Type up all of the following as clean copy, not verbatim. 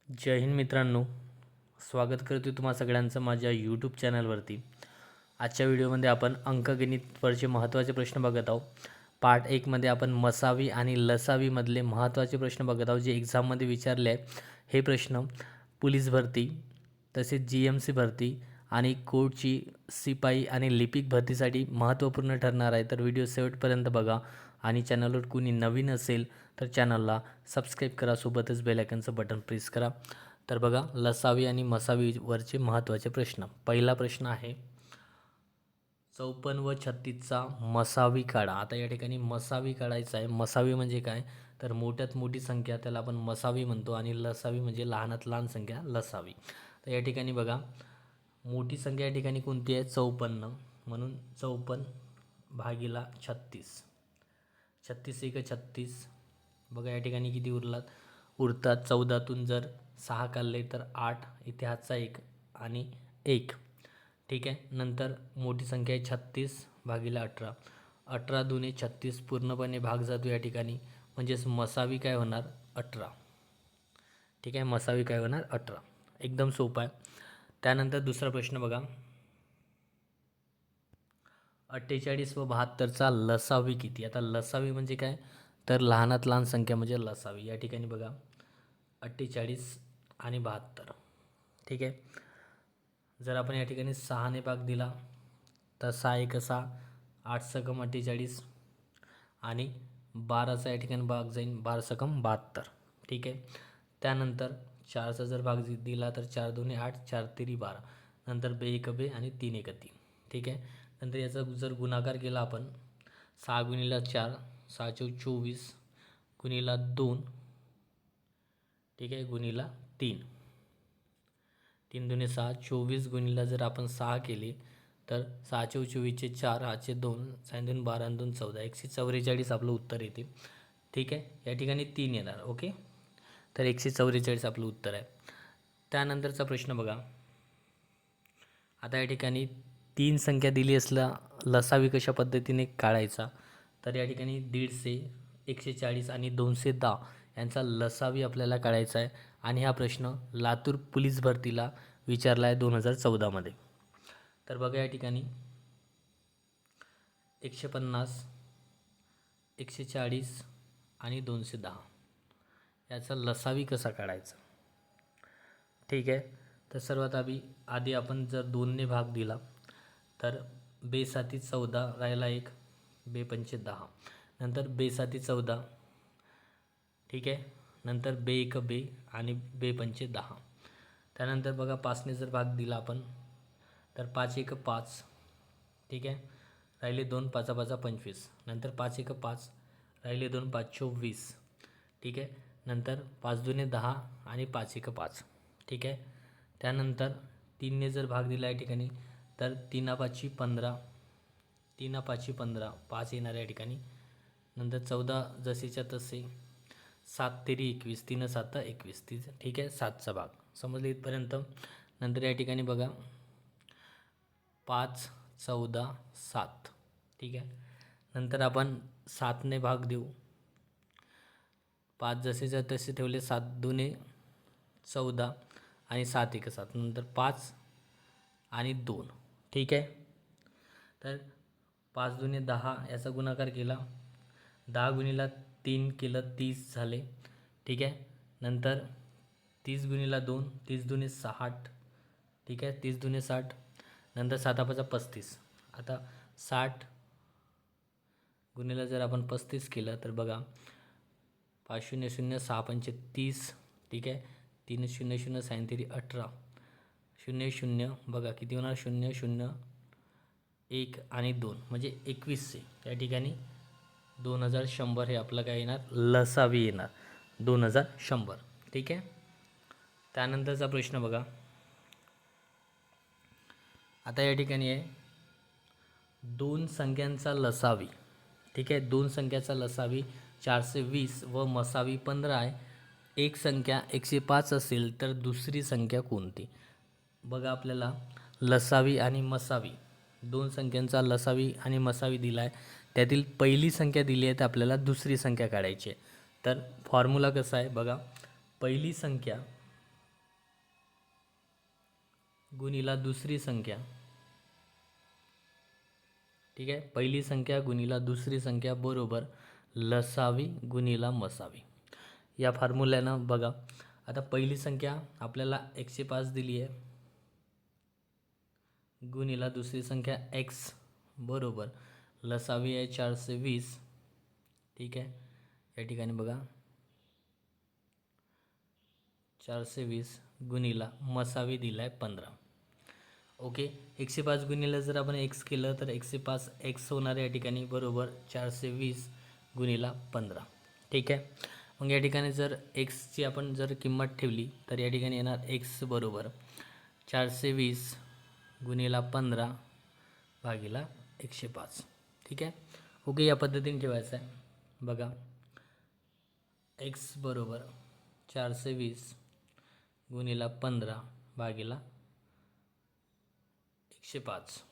जय हिंद मित्रांनो. स्वागत करतो तुम्हा सगळ्यांचं माझ्या यूट्यूब चॅनलवरती. आजच्या व्हिडिओमध्ये आपण अंकगणितवरचे महत्त्वाचे प्रश्न बघत आहोत. पार्ट 1मध्ये आपण मसावी आणि लसावीमधले महत्त्वाचे प्रश्न बघत आहोत जे एक्झाममध्ये विचारले आहे. हे प्रश्न पोलीस भरती तसेच GMC भरती आणि कोर्टची शिपाई आणि लिपिक भरतीसाठी महत्त्वपूर्ण ठरणार आहे. तर व्हिडिओ शेवटपर्यंत बघा आणि चॅनलवर कुणी नवीन असेल तर चॅनलला सबस्क्राईब करा, सोबतच बेल आयकॉनचं बटन प्रेस करा. तर बघा, लसावी आणि मसावीवरचे महत्त्वाचे प्रश्न. पहिला प्रश्न आहे 54 व 36चा मसावी काढा. आता या ठिकाणी मसावी काढायचा आहे. मसावी म्हणजे काय, तर मोठ्यात मोठी संख्या त्याला आपण मसावी म्हणतो आणि लसावी म्हणजे लहानात लहान संख्या लसावी. तर या ठिकाणी बघा, मोठी संख्या या ठिकाणी कोणती आहे, 54, म्हणून 54 भागीला 36. 36 एक 36. बघा या ठिकाणी किती उरतात 14तून जर 6 काढले तर 8, इथे हातचा 1 आणि 1. ठीक आहे. नंतर मोठी संख्या आहे 36 भागीला 18. 18 दुने 36, पूर्णपणे भाग जातो या ठिकाणी, म्हणजेच मसावी काय होणार, 18. ठीक आहे, मसावी काय होणार, 18. एकदम सोपा आहे. त्यानंतर दुसरा प्रश्न बघा, 48 व 72चा लसावी किती. आता लसावी म्हणजे काय, तर लहानात लहान संख्या म्हणजे लसावी. या ठिकाणी बघा 48 आणि 72. ठीक आहे. जर आपण या ठिकाणी 6ने भाग दिला तर 6 एक 6, 8 सकम 48 आणि 12चा या ठिकाणी भाग जाईल 12 सकम 72. ठीक आहे. त्यानंतर 4चा जर भाग दिला तर 4 2 8, 4 3 12, नंतर 2 1 2 आणि 3 1 3. ठीक आहे. नंतर याचा जर गुणाकार केला आपण 6 गुणिला 4, 6 चौक 24 गुणिला 2, ठीक आहे, गुणिला 3, 3 दुने 6, 24 गुणिला जर आपण 6 केले तर 6 चौक 24चे 4, हाचे 2, 6 2 12 2 14, 144 आपलं उत्तर येते. ठीक आहे. या ठिकाणी 3 येणार. ओके, तर 144 आपलं उत्तर आहे. त्यानंतरचा प्रश्न बघा, आता या ठिकाणी 3 संख्या दिली असला लसावी कशा पद्धतीने काढायचा, तर या ठिकाणी 150, 140 आणि 210 यांचा लसावी आपल्याला काढायचा आहे. आणि हा प्रश्न लातूर पोलीस भरतीला विचारला आहे 2014मध्ये. तर बघा या ठिकाणी 150, 140 आणि 210 याचा लसावी कसा काढायचा. ठीक आहे. तर सर्वात आधी आपण जर 2ने भाग दिला तर 2 साती 14 राहिला 1, 2 पंचे 10, नंतर 2 साती 14. ठीक आहे. नंतर 2 1 2 आणि 2 पंचे 10. त्यानंतर बघा 5ने जर भाग दिला आपण तर 5 1 5. ठीक आहे. राहिले 2, 5 5 25, नंतर 5 1 5, राहिले 2, 5 24. ठीक आहे. नंतर 5 2 10 आणि 5 1 5. ठीक आहे. त्यानंतर 3ने जर भाग दिला या ठिकाणी तर 3 5 15, 3 5 15, 5 येणार या ठिकाणी. नंतर 14 जसेच्या तसे, 7 तेरी 21, 3 7 21. ठीक आहे, 7चा भाग समजले इथपर्यंत. नंतर या ठिकाणी बघा 5 14 7. ठीक आहे. नंतर आपण 7ने भाग देऊ, 5 जसेच्या तसे ठेवले, 7 2 14 आणि 7 1 7, नंतर 5 आणि 2. ठीक आहे. तर 5 2 10 याचा गुणाकार केला, 10 गुणिला 3 केलं 30 झाले. ठीक आहे. नंतर 30 गुणिला 2, 30 2 60. ठीक आहे, 30 2 60. नंतर 7 5 35. आता 60 गुणिला जर आपण 35 केलं तर बघा 5 0 0 6 5 30. ठीक आहे. 3 0 0 साईन 3 18, 0 0 बघा किती होणार, 0 0 1 आणि 2 म्हणजे 21. या ठिकाणी 2100 हे आपलं काय येणार, लसावी येणार, 2100. ठीक आहे. त्यानंतरचा प्रश्न बघा, आता या ठिकाणी आहे 2 संख्यांचा लसावी. ठीक आहे, 2 संख्याचा लसावी 420 व मसावी 15 आहे. एक संख्या 105 असेल तर दुसरी संख्या कोणती. बघा आपल्याला लसावी आणि मसावी, 2 संख्यांचा लसावी आणि मसावी दिला आहे, त्यातील पहिली संख्या दिली आहे तर आपल्याला दुसरी संख्या काढायची आहे. तर फॉर्म्युला कसा आहे बघा, पहिली संख्या गुणिला दुसरी संख्या, ठीक आहे, पहिली संख्या गुणिला दुसरी संख्या बरोबर लसावी गुणिला मसावी. या फॉर्म्युल्यानं बघा, आता पहिली संख्या आपल्याला 105 दिली आहे गुणिला दुसरी संख्या x बरोबर लसावी आहे 420. ठीक आहे, या ठिकाणी बघा 420 गुणिला मसावी दिला आहे 15. ओके, 105 गुणिला जर आपण x केलं तर 105 x होणार या ठिकाणी बरोबर 420 गुणिला 15. ठीक आहे, मग या ठिकाणी जर एक्सची आपण जर किंमत ठेवली तर या ठिकाणी येणार x बरोबर 420 गुणिला 15 भागिला 105. ठीक आहे, ओके, या पद्धतीने ठेवायचं आहे. बघा x बरोबर 420 गुणिला 15 भागिला 105.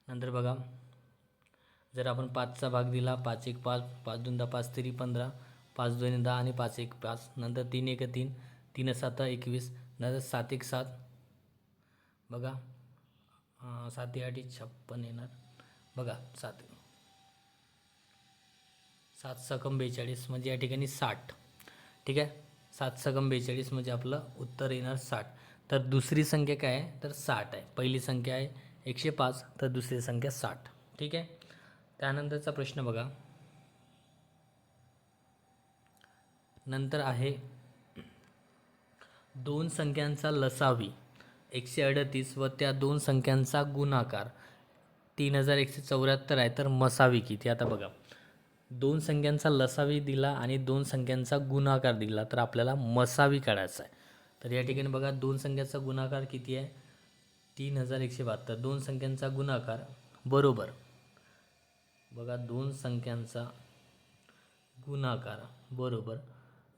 नंतर बघा जर आपण 5चा भाग दिला, 5 1 5, 5 2 10, 5 3 15, 5 2 10 आणि 5 1 5, नंतर 3 1 3, 3 7 21, नंतर 7 1 7, बघा 7 8 56 येणार. बघा 7 7 42 म्हणजे या ठिकाणी 60. ठीक आहे, 7 42 म्हणजे आपलं उत्तर येणार 60. तर दुसरी संख्या काय आहे तर 60 आहे. पहिली संख्या आहे 105 तर दुसरी संख्या 60. ठीक आहे, त्यानंतरचा प्रश्न बघा. नंतर आहे दोन संख्यांचा लसावी 138 व त्या दोन संख्यांचा गुणाकार 3174 आहे, तर मसावी किती. आता बघा दोन संख्यांचा लसावी दिला आणि दोन संख्यांचा गुणाकार दिला तर आपल्याला मसावी काढायचा आहे. तर या ठिकाणी बघा दोन संख्यांचा गुणाकार किती आहे 3172. दोन संख्यांचा गुणाकार बरोबर बघा दोन संख्यांचा गुणाकार बरोबर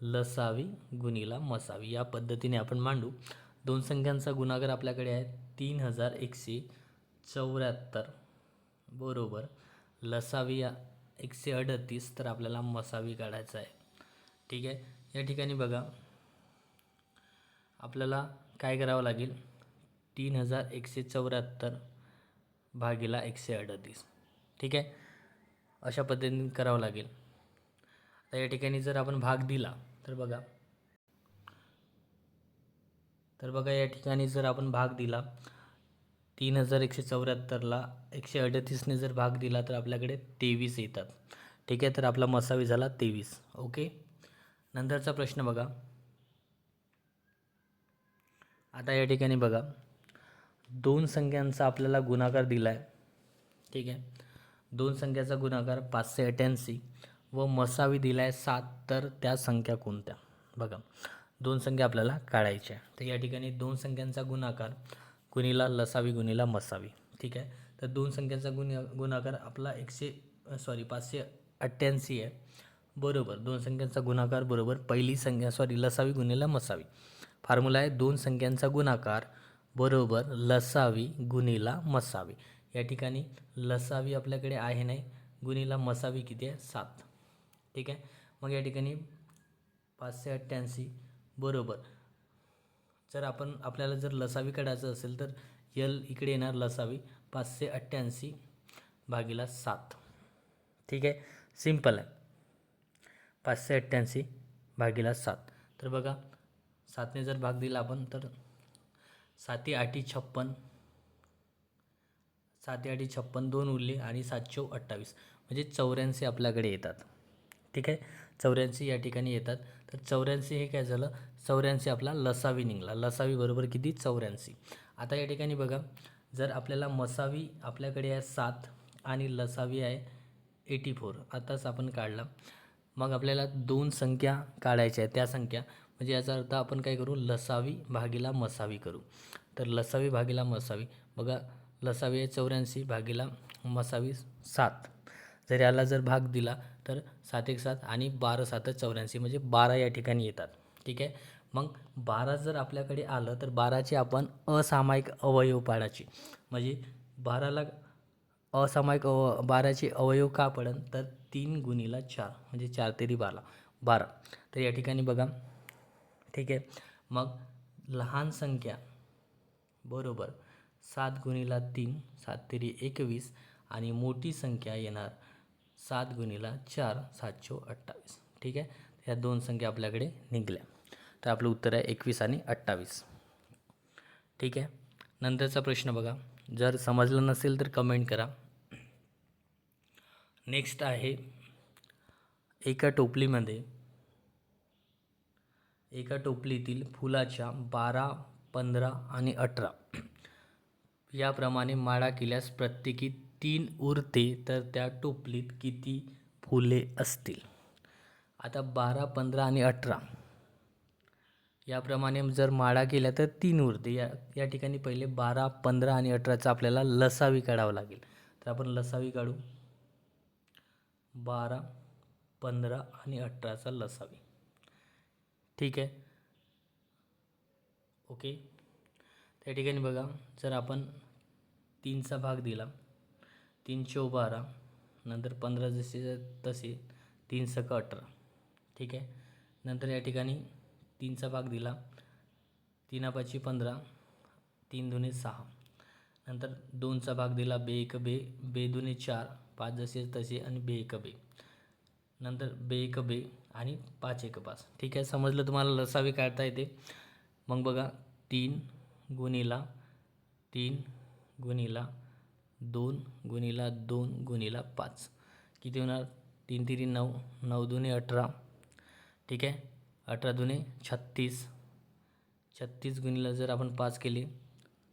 लसावी गुणिला मसावी. या पद्धतीने आपण मांडू. दोन संख्यांचा गुणाकार आपल्याकडे आहे 3174 बरोबर लसावी 138, तर आपल्याला मसावी काढायचा आहे. ठीक आहे, या ठिकाणी बघा आपल्याला काय करावं लागेल 3174 भागिला 138. ठीक आहे, अशा पद्धतीने करावं लागेल. तर या ठिकाणी जर आपण भाग दिला तर बघा या ठिकाणी जर आपण भाग दिला 3174ला 138ने जर भाग दिला तर आपल्याकडे 23 येतात. ठीक आहे, तर आपला मसावी झाला 23. ओके, नंतरचा प्रश्न बघा. आता या ठिकाणी बघा दोन संख्यांचा आपल्याला गुणाकार दिला आहे. ठीक आहे, दोन संख्याचा गुणाकार 588 व मसावी दिला आहे 7, तर त्या संख्या कोणत्या. बघा दोन संख्या आपल्याला काढायच्या. तर या ठिकाणी दोन संख्यांचा गुणाकार गुणिला लसावी गुणिला मसावी. ठीक आहे, तर दोन संख्यांचा गुणाकार आपला 588 आहे बरोबर दोन संख्यांचा गुणाकार बरोबर पहिली संख्या लसावी गुणिला मसावी. फॉर्म्युला आहे दोन संख्यांचा गुणाकार बरोबर लसावी गुणिला मसावी. या ठिकाणी लसावी आपल्याकडे आहे नाही, गुणिला मसावी किती आहे 7. ठीक आहे, मग या ठिकाणी 588 बरोबर जर आपल्याला जर लसावी काढायचं असेल तर इकडे येणार लसावी 588 भागिला 7. ठीक आहे, सिंपल आहे 588 भागिला 7. तर बघा 7ने जर भाग दिला आपण तर 7 8 56, 7 8 56 2 उरले आणि 7 4 28 म्हणजे 84 आपल्याकडे येतात. ठीक आहे, 84 या ठिकाणी येतात. तर 84 हे काय झालं 84 आपला लसावी निघाला. लसावी बरोबर किती 84. आता या ठिकाणी बघा जर आपल्याला मसावी आपल्याकडे आहे 7 आणि लसावी आहे 84 आताच आपण काढला. मग आपल्याला दोन संख्या काढायच्या आहेत. त्या संख्या म्हणजे याचा अर्थ आपण काय करू लसावी भागिला मसावी करू. तर लसावी भागिला मसावी बघा लसावी आहे 84 भागिला मसावी 7. जर याला जर भाग दिला तर 7 1 7 आणि 12 7 84 म्हणजे 12 या ठिकाणी येतात. ठीक आहे, मग 12 जर आपल्याकडे आलं तर 12चे आपण असामायिक अवयव पाडायचे. म्हणजे 12ला असामायिक 12चे अवयव का पडन तर 3 गुणिला 4 म्हणजे 4 तेरी 12. तर या ठिकाणी बघा ठीक आहे, मग लहान संख्या बरोबर. 7 गुणिला 3 7 तेरी 21 आणि मोठी संख्या येणार 7 गुणिला 4 728. ठीक आहे, ह्या दोन संख्या आपल्याकडे निघल्या. तर आपलं उत्तर आहे 21 आणि 28. ठीक आहे, नंतरचा प्रश्न बघा. जर समजलं नसेल तर कमेंट करा. नेक्स्ट आहे, एका टोपलीतील फुलाच्या 12 15 आणि 18 याप्रमाणे माळा केल्यास प्रत्येकी 3 उरते, तर त्या टोपलीत किती फुले असतील? आता 12 15 आणि 18 याप्रमाणे जर माळा केल्या तर 3 उरते. या ठिकाणी पहिले 12 15 आणि 18चा आपल्याला लसावी काढावं लागेल. तर आपण लसावी काढू. 12 15 आणि 18चा लसावी. ठीक आहे, ओके. त्या ठिकाणी बघा, जर आपण 3चा भाग दिला, 3 चौ 12, नंतर 15 जसे तसे 3 सक 18. ठीक आहे, नंतर या ठिकाणी 3चा भाग दिला, 3 पाची 15, 3 दुने 6, नंतर 2चा भाग दिला, बे 1 बे, बे दुने 4, 5 जसे तसे आणि बे 1 बे, नंतर बे 1 बे आणि 5 1 5. ठीक आहे, समजलं तुम्हाला लसावी काढता येते. मग बघा, 3 गुणिला 3 गुणिला 2 गुणिला 2 गुणिला 5 किती होणार? 3 तिरी 9, 9 दुने 18. ठीक आहे, 18 दुने 36, 36 गुणिला जर आपण 5 केले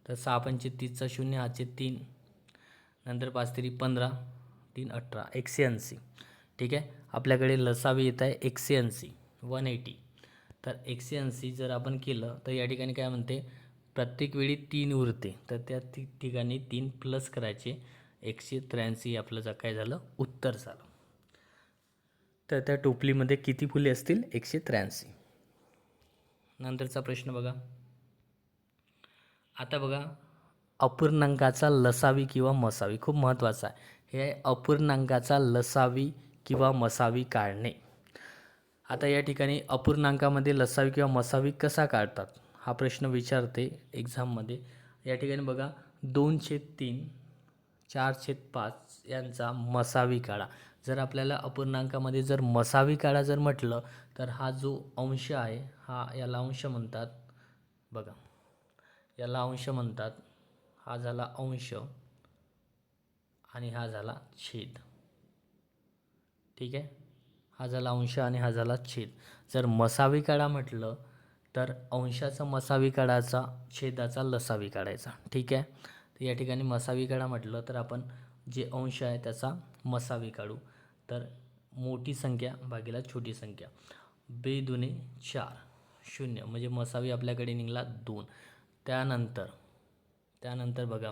तर 6 पंचे 30चा 0 हातचे 3, नंतर 5 तिरी 15, 3 18 180. ठीक आहे, आपल्याकडे लसावी येत आहे 180 180. तर 180 जर आपण केलं तर या ठिकाणी काय म्हणते, प्रत्येक वेळी 3 उरते, तर त्या ठिकाणी 3 प्लस करायचे. 183 आपलं काय झालं, उत्तर झालं. तर त्या टोपलीमध्ये किती फुले असतील? 183. नंतरचा प्रश्न बघा. आता बघा, अपूर्णांकाचा लसावी किंवा मसावी, खूप महत्त्वाचा आहे. हे आहे अपूर्णांकाचा लसावी किंवा मसावी काढणे. आता या ठिकाणी अपूर्णांकामध्ये लसावी किंवा मसावी कसा काढतात हा प्रश्न विचारते एक्झाममध्ये. या ठिकाणी बघा, 2/3 4/5 यांचा मसावी काढा. जर आपल्याला अपूर्णांकामध्ये जर मसावी काढा जर म्हटलं तर हा जो अंश आहे, याला अंश म्हणतात. बघा, याला अंश म्हणतात. हा झाला अंश आणि हा झाला छेद. ठीक आहे, हा झाला अंश आणि हा झाला छेद. जर मसावी काढा म्हटलं तर अंशाचा मसावी काढायचा, छेदाचा लसावी काढायचा. ठीक आहे, तर या ठिकाणी मसावी काढा म्हटलं तर आपण जे अंश आहे त्याचा मसावी काढू. तर मोठी संख्या भागीला छोटी संख्या, बे दुने 4 0 म्हणजे मसावी आपल्याकडे निघाला 2. त्यानंतर बघा,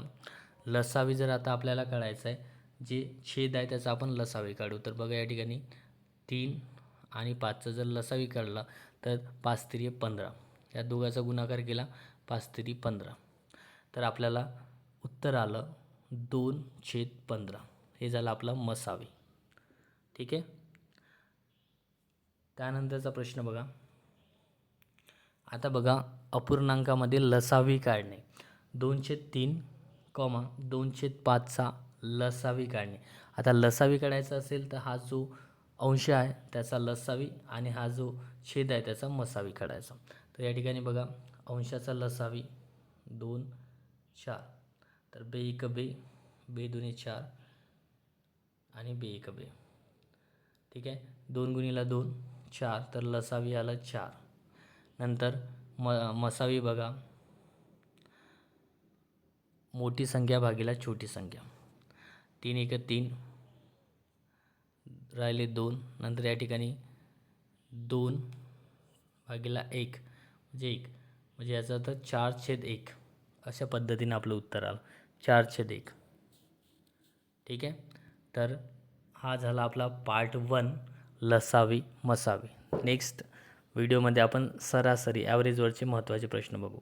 लसावी जर आता आपल्याला काढायचं आहे, जे छेद आहे त्याचा आपण लसावी काढू. तर बघा, या ठिकाणी 3 आणि 5चा जर लसावी काढला तर 5 तिरी 15, या दोघाचा गुणाकार केला 5 तिरी 15, तर आपल्याला उत्तर आलं 2/15. हे झालं आपलं मसावी. ठीक आहे, त्यानंतरचा प्रश्न बघा. आता बघा, अपूर्णांकामध्ये लसावी काढणे. 2/3 2/5चा लसावी काढणे. आता लसावी काढायचा असेल तर हा जो अंश आहे त्याचा लसावी आणि हा जो छेद आहे त्याचा मसावी काढायचा. तर या ठिकाणी बघा, अंशाचा लसावी 2 4, तर बे 1 बे, बे दुने 4 आणि बे 1 बे. ठीक आहे, 2 गुणिला 2 4, तर लसावी आला 4. नंतर मसावी बघा, मोठी संख्या भागीला छोटी संख्या, 3 1 3 राहिले 2, नंतर या ठिकाणी 2 भागीला 1 म्हणजे 1, म्हणजे याचा अर्थ 4/1. अशा पद्धतीने आपलं उत्तर आलं 4/1. ठीक आहे, तर हा झाला आपला पार्ट 1 लसावी मसावी. नेक्स्ट व्हिडिओमध्ये आपण सरासरी ॲव्हरेजवरचे महत्त्वाचे प्रश्न बघू.